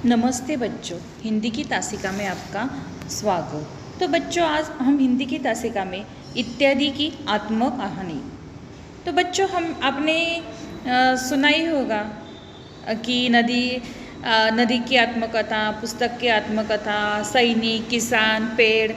नमस्ते बच्चों, हिंदी की तासिका में आपका स्वागत। तो बच्चों, आज हम हिंदी की तासिका में इत्यादि की आत्मकहानी। तो बच्चों, हम आपने सुना ही होगा कि नदी की आत्मकथा, पुस्तक की आत्मकथा, सैनिक, किसान, पेड़,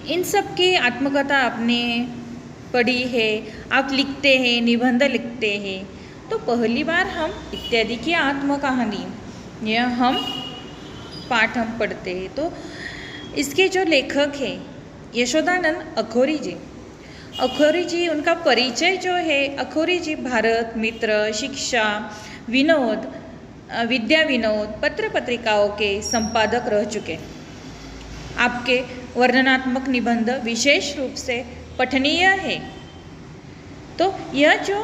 इन सब की आत्मकथा आपने पढ़ी है। आप लिखते हैं, निबंध लिखते हैं। तो पहली बार हम इत्यादि की आत्मकहानी यह हम पाठ हम पढ़ते हैं। तो इसके जो लेखक हैं यशोदानंद अखौरी जी। अखौरी जी, उनका परिचय जो है, अखौरी जी भारत मित्र, शिक्षा, विनोद, विद्या विनोद, पत्र पत्रिकाओं के संपादक रह चुके। आपके वर्णनात्मक निबंध विशेष रूप से पठनीय है। तो यह जो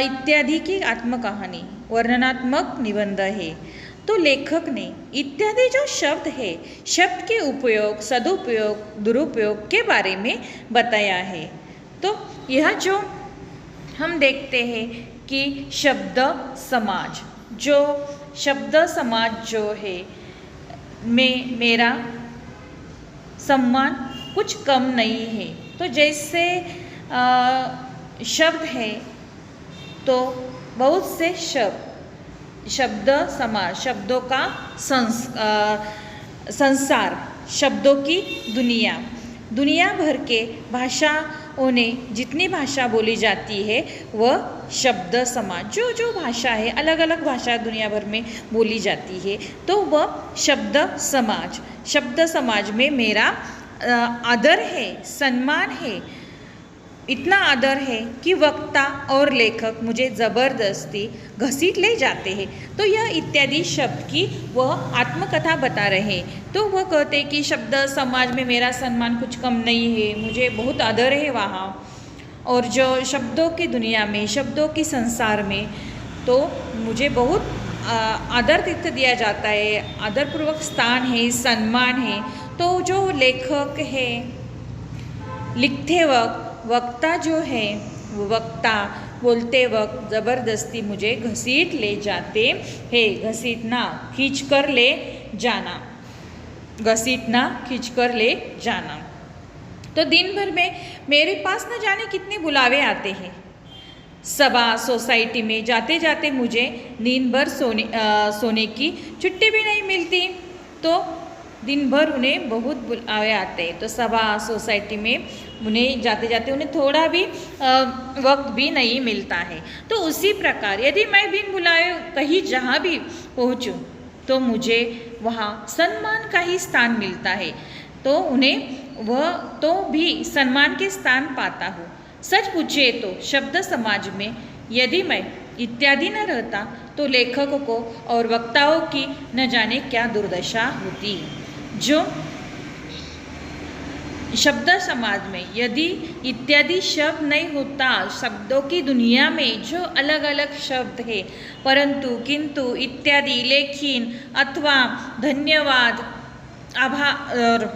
इत्यादि की आत्मकहानी वर्णनात्मक निबंध है, तो लेखक ने इत्यादि जो शब्द है, शब्द के उपयोग, सदुपयोग, दुरुपयोग के बारे में बताया है। तो यह जो हम देखते हैं कि शब्द समाज जो है, में मेरा सम्मान कुछ कम नहीं है। तो जैसे शब्द है, तो बहुत से शब्द समाज, शब्दों का संसार, शब्दों की दुनिया भर के भाषाओं ने जितनी भाषा बोली जाती है वह शब्द समाज, जो भाषा है, अलग अलग भाषा दुनिया भर में बोली जाती है, तो वह शब्द समाज में मेरा आदर है, सम्मान है। इतना आदर है कि वक्ता और लेखक मुझे ज़बरदस्ती घसीट ले जाते हैं। तो यह इत्यादि शब्द की वह आत्मकथा बता रहे। तो वह कहते कि शब्द समाज में मेरा सम्मान कुछ कम नहीं है, मुझे बहुत आदर है वहाँ। और जो शब्दों की दुनिया में, शब्दों की संसार में, तो मुझे बहुत आदर दिया जाता है, आदरपूर्वक स्थान है, सम्मान है। तो जो लेखक है, लिखते वक्त वक्ता जो है, वो वक्ता बोलते वक्त ज़बरदस्ती मुझे घसीट ले जाते हैं। घसीटना, खींच कर ले जाना, घसीटना, खींच कर ले जाना। तो दिन भर में मेरे पास न जाने कितने बुलावे आते हैं। सभा, सोसाइटी में जाते जाते मुझे नींद भर सोने की छुट्टी भी नहीं मिलती। तो दिन भर उन्हें बहुत बुलावे आते हैं। तो सभा, सोसाइटी में उन्हें जाते जाते उन्हें थोड़ा भी वक्त भी नहीं मिलता है। तो उसी प्रकार यदि मैं बिन बुलाए कहीं जहाँ भी पहुँचूँ, तो मुझे वहाँ सम्मान का ही स्थान मिलता है। तो उन्हें वह तो भी सम्मान के स्थान पाता हूँ। सच पूछे तो शब्द समाज में यदि मैं इत्यादि न रहता, तो लेखकों को और वक्ताओं की न जाने क्या दुर्दशा होती। जो शब्द समाज में यदि इत्यादि शब्द नहीं होता, शब्दों की दुनिया में जो अलग अलग शब्द है, परंतु, किंतु, इत्यादि, लेकिन, अथवा, धन्यवाद, आभार,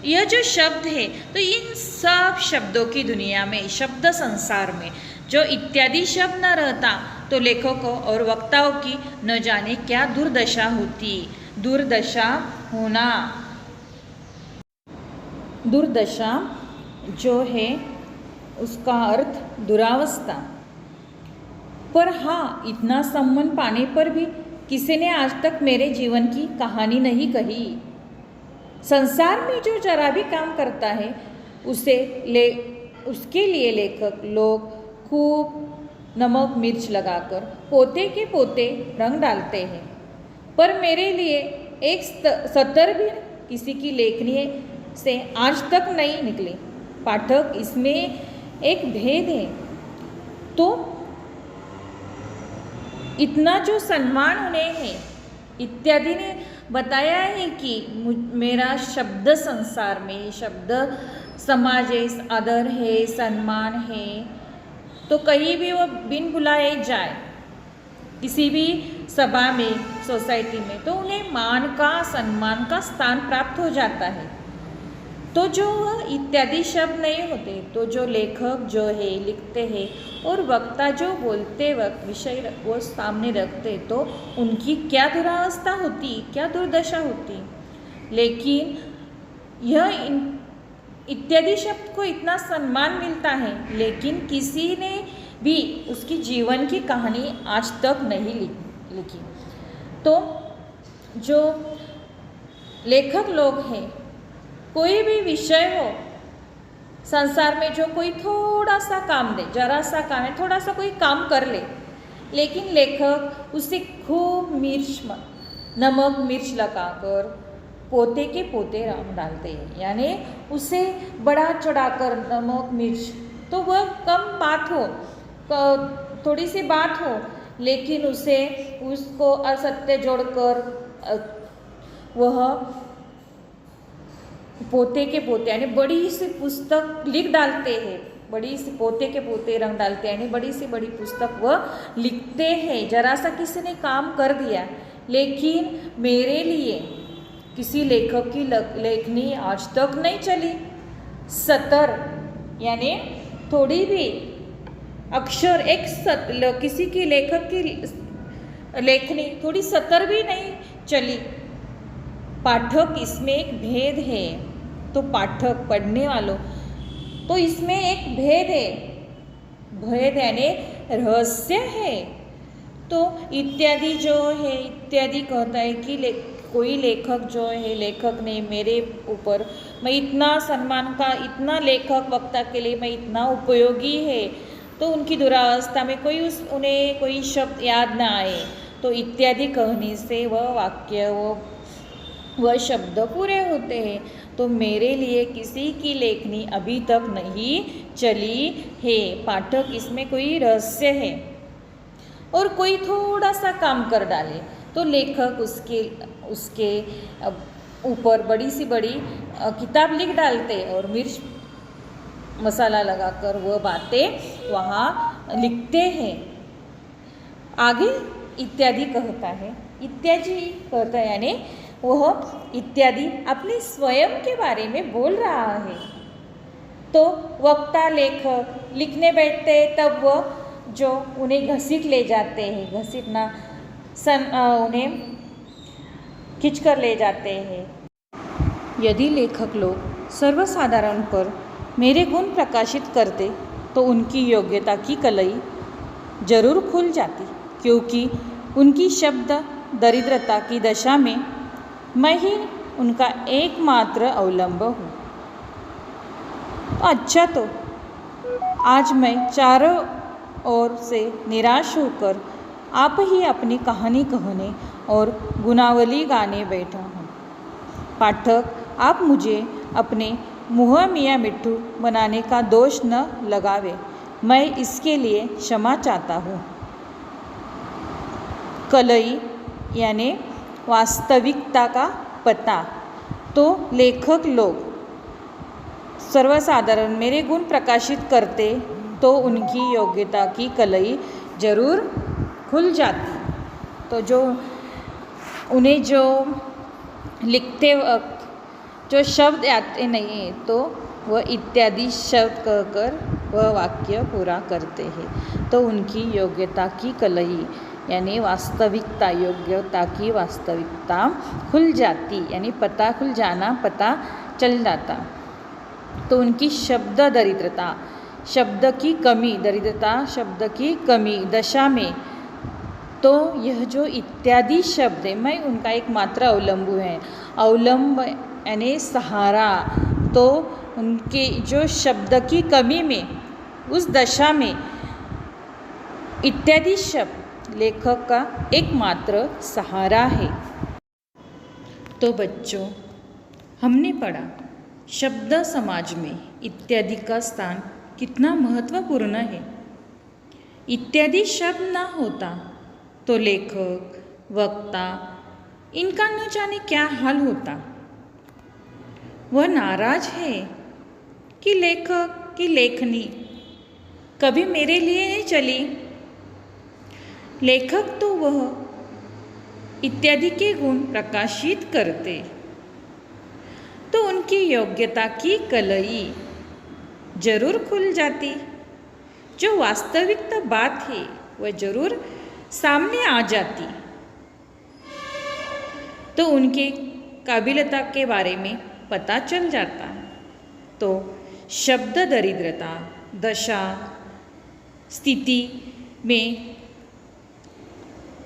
यह जो शब्द है, तो इन सब शब्दों की दुनिया में, शब्द संसार में जो इत्यादि शब्द न रहता, तो लेखकों और वक्ताओं की न जाने क्या दुर्दशा होती। दुर्दशा होना, दुर्दशा जो है उसका अर्थ दुरावस्था। पर हाँ, इतना सम्मान पाने पर भी किसी ने आज तक मेरे जीवन की कहानी नहीं कही। संसार में जो जरा भी काम करता है, उसके लिए लेखक लोग खूब नमक मिर्च लगाकर पोते के पोते रंग डालते हैं। पर मेरे लिए एक सतर भी किसी की लेखनी से आज तक नहीं निकली। पाठक, इसमें एक भेद है। तो इतना जो सम्मान उन्हें है, इत्यादि ने बताया है कि मेरा शब्द संसार में, शब्द समाज है, आदर है, सम्मान है। तो कहीं भी वो बिन बुलाए जाए, किसी भी सभा में, सोसाइटी में, तो उन्हें मान का, सम्मान का स्थान प्राप्त हो जाता है। तो जो इत्यादि शब्द नहीं होते, तो जो लेखक जो है लिखते हैं और वक्ता जो बोलते वक्त विषय वो सामने रखते, तो उनकी क्या दुरावस्था होती, क्या दुर्दशा होती। लेकिन यह इत्यादि शब्द को इतना सम्मान मिलता है, लेकिन किसी ने भी उसकी जीवन की कहानी आज तक नहीं लिखी। तो जो लेखक लोग हैं, कोई भी विषय हो संसार में, जो कोई थोड़ा सा काम दे, जरा सा काम है, थोड़ा सा कोई काम कर ले, लेकिन लेखक उसे खूब नमक मिर्च लगाकर पोते के पोते रंग डालते हैं, यानी उसे बड़ा चढ़ाकर नमक मिर्च, तो वह कम बात हो, थोड़ी सी बात हो, लेकिन उसको असत्य जोड़कर वह पोते के पोते यानी बड़ी सी पुस्तक लिख डालते हैं, बड़ी सी पोते के पोते रंग डालते हैं, यानी बड़ी से बड़ी पुस्तक वह लिखते हैं। जरा सा किसी ने काम कर दिया, लेकिन मेरे लिए किसी लेखक की लेखनी आज तक नहीं चली। सतर यानी थोड़ी भी अक्षर किसी की लेखक की लेखनी थोड़ी सतर भी नहीं चली। पाठक इसमें एक भेद है, तो पाठक पढ़ने वालों, तो इसमें एक भेद है, भेद यानी रहस्य है। तो इत्यादि जो है, इत्यादि कहता है कि कोई लेखक जो है, लेखक ने मेरे ऊपर, मैं इतना सम्मान का, इतना लेखक वक्ता के लिए मैं इतना उपयोगी है, तो उनकी दुरावस्था में उन्हें कोई शब्द याद ना आए, तो इत्यादि कहने से वह वाक्य वह शब्द पूरे होते हैं। तो मेरे लिए किसी की लेखनी अभी तक नहीं चली है। पाठक इसमें कोई रहस्य है, और कोई थोड़ा सा काम कर डाले तो लेखक उसके ऊपर बड़ी सी बड़ी किताब लिख डालते, और मिर्च मसाला लगाकर वह बातें वहाँ लिखते हैं। आगे इत्यादि कहता है, इत्यादि कहता है यानी वह इत्यादि अपने स्वयं के बारे में बोल रहा है। तो वक्ता लेखक लिखने बैठते तब वह जो उन्हें घसीट ले जाते हैं, घसीटना उन्हें खींच कर ले जाते हैं। यदि लेखक लोग सर्वसाधारण पर मेरे गुण प्रकाशित करते, तो उनकी योग्यता की कलई जरूर खुल जाती, क्योंकि उनकी शब्द दरिद्रता की दशा में मैं ही उनका एकमात्र अवलंब हूँ। अच्छा, तो आज मैं चारों ओर से निराश होकर आप ही अपनी कहानी कहने और गुणावली गाने बैठा हूँ। पाठक, आप मुझे अपने मुँह मियाँ मिट्ठू बनाने का दोष न लगावे, मैं इसके लिए क्षमा चाहता हूँ। कलई यानी वास्तविकता का पता। तो लेखक लोग सर्वसाधारण मेरे गुण प्रकाशित करते, तो उनकी योग्यता की कलई जरूर खुल जाती। तो उन्हें जो लिखते वक्त जो शब्द आते नहीं हैं, तो वह इत्यादि शब्द कहकर वह वाक्य पूरा करते हैं। तो उनकी योग्यता की कलई यानी वास्तविकता, योग्यता की वास्तविकता खुल जाती, यानी पता खुल जाना, पता चल जाता। तो उनकी शब्द दरिद्रता, शब्द की कमी, दरिद्रता शब्द की कमी दशा में, तो यह जो इत्यादि शब्द है, मैं उनका एकमात्र अवलंबु है। अवलंब यानी सहारा। तो उनके जो शब्द की कमी में, उस दशा में इत्यादि शब्द लेखक का एकमात्र सहारा है। तो बच्चों, हमने पढ़ा शब्द समाज में इत्यादि का स्थान कितना महत्वपूर्ण है। इत्यादि शब्द ना होता तो लेखक, वक्ता, इनका न जाने क्या हाल होता। वह नाराज है कि लेखक की लेखनी कभी मेरे लिए नहीं चली। लेखक तो वह इत्यादि के गुण प्रकाशित करते, तो उनकी योग्यता की कलई जरूर खुल जाती। जो वास्तविकता बात है वह जरूर सामने आ जाती। तो उनके काबिलियता के बारे में पता चल जाता। तो शब्द दरिद्रता दशा स्थिति में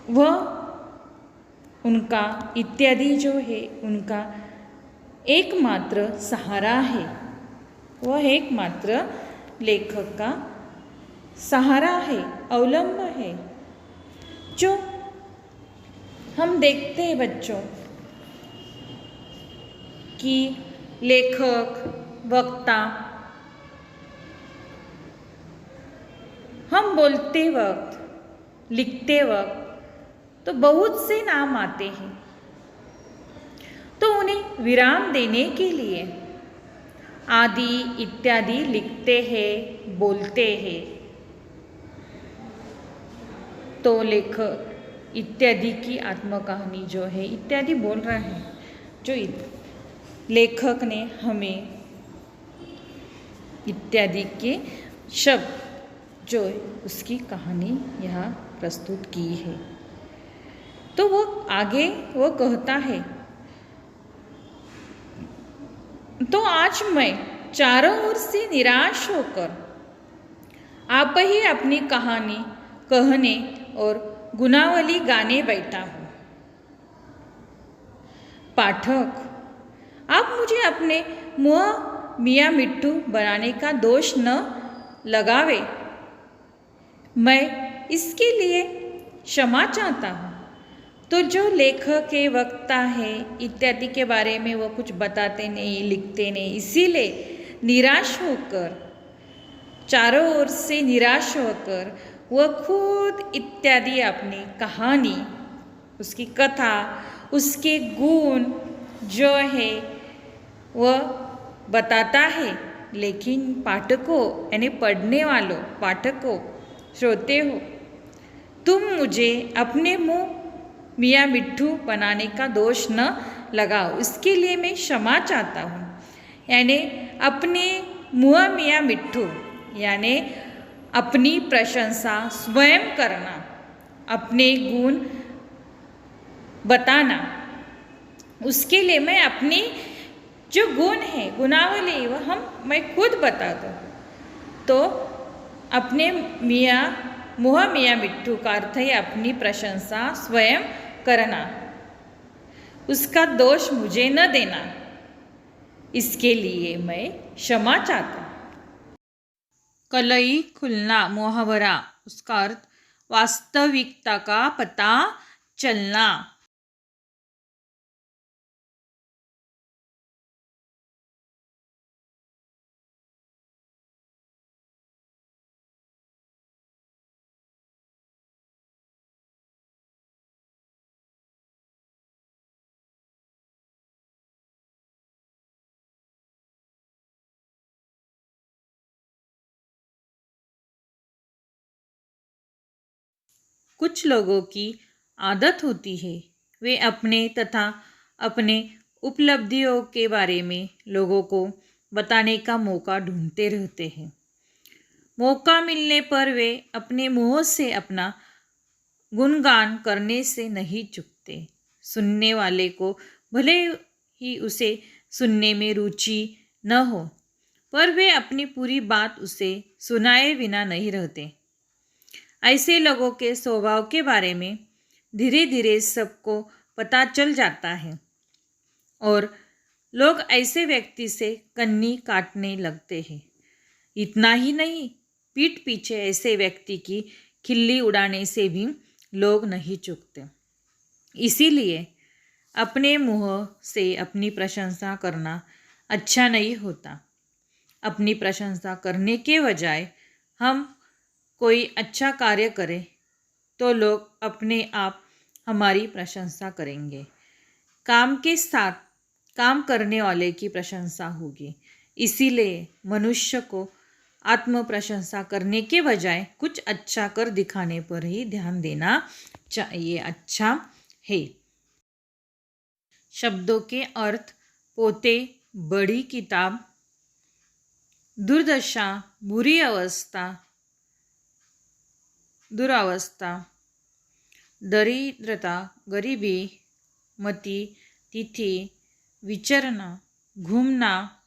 वह उनका इत्यादि जो है उनका एकमात्र सहारा है। वह एकमात्र लेखक का सहारा है, अवलंब है। जो हम देखते हैं बच्चों कि लेखक वक्ता हम बोलते वक्त लिखते वक्त तो बहुत से नाम आते हैं। तो उन्हें विराम देने के लिए आदि इत्यादि लिखते हैं, बोलते हैं। तो लेखक इत्यादि की आत्मकहानी जो है इत्यादि बोल रहा है। जो लेखक ने हमें इत्यादि के शब्द जो उसकी कहानी यहाँ प्रस्तुत की है। तो वो आगे वो कहता है, तो आज मैं चारों ओर से निराश होकर आप ही अपनी कहानी कहने और गुनावली गाने बैठा हूँ। पाठक, आप मुझे अपने मुँह मियाँ मिट्टू बनाने का दोष न लगावे। मैं इसके लिए क्षमा चाहता हूँ। तो जो लेखक के वक्ता है इत्यादि के बारे में वो कुछ बताते नहीं, लिखते नहीं, इसीलिए निराश होकर चारों ओर से निराश होकर वह खुद इत्यादि अपनी कहानी, उसकी कथा, उसके गुण जो है वह बताता है। लेकिन पाठकों यानी पढ़ने वालों, पाठकों, श्रोते हो, तुम मुझे अपने मुँह मियाँ मिट्टू बनाने का दोष न लगाओ, इसके लिए मैं क्षमा चाहता हूँ। यानी अपने मुँह मियाँ मिट्टू यानी अपनी प्रशंसा स्वयं करना, अपने गुण बताना, उसके लिए मैं अपनी जो गुण है, गुणावली, वह मैं खुद बता दूँ। तो अपने मुँह मियाँ मिट्टू का अर्थ है अपनी प्रशंसा स्वयं करना, उसका दोष मुझे न देना, इसके लिए मैं क्षमा चाहता हूँ। कलई खुलना मुहावरा, उसका अर्थ वास्तविकता का पता चलना। कुछ लोगों की आदत होती है, वे अपने तथा अपने उपलब्धियों के बारे में लोगों को बताने का मौका ढूंढते रहते हैं। मौका मिलने पर वे अपने मुंह से अपना गुणगान करने से नहीं चूकते। सुनने वाले को भले ही उसे सुनने में रुचि न हो, पर वे अपनी पूरी बात उसे सुनाए बिना नहीं रहते। ऐसे लोगों के स्वभाव के बारे में धीरे धीरे सबको पता चल जाता है और लोग ऐसे व्यक्ति से कन्नी काटने लगते हैं। इतना ही नहीं, पीठ पीछे ऐसे व्यक्ति की खिल्ली उड़ाने से भी लोग नहीं चूकते। इसीलिए अपने मुंह से अपनी प्रशंसा करना अच्छा नहीं होता। अपनी प्रशंसा करने के बजाय हम कोई अच्छा कार्य करें तो लोग अपने आप हमारी प्रशंसा करेंगे। काम के साथ काम करने वाले की प्रशंसा होगी। इसीलिए मनुष्य को आत्म प्रशंसा करने के बजाय कुछ अच्छा कर दिखाने पर ही ध्यान देना चाहिए। अच्छा है। शब्दों के अर्थ पोते बड़ी किताब, दुर्दशा, बुरी अवस्था, दुरावस्था, दरिद्रता, गरीबी, मती, तिथि, विचरना, घूमना,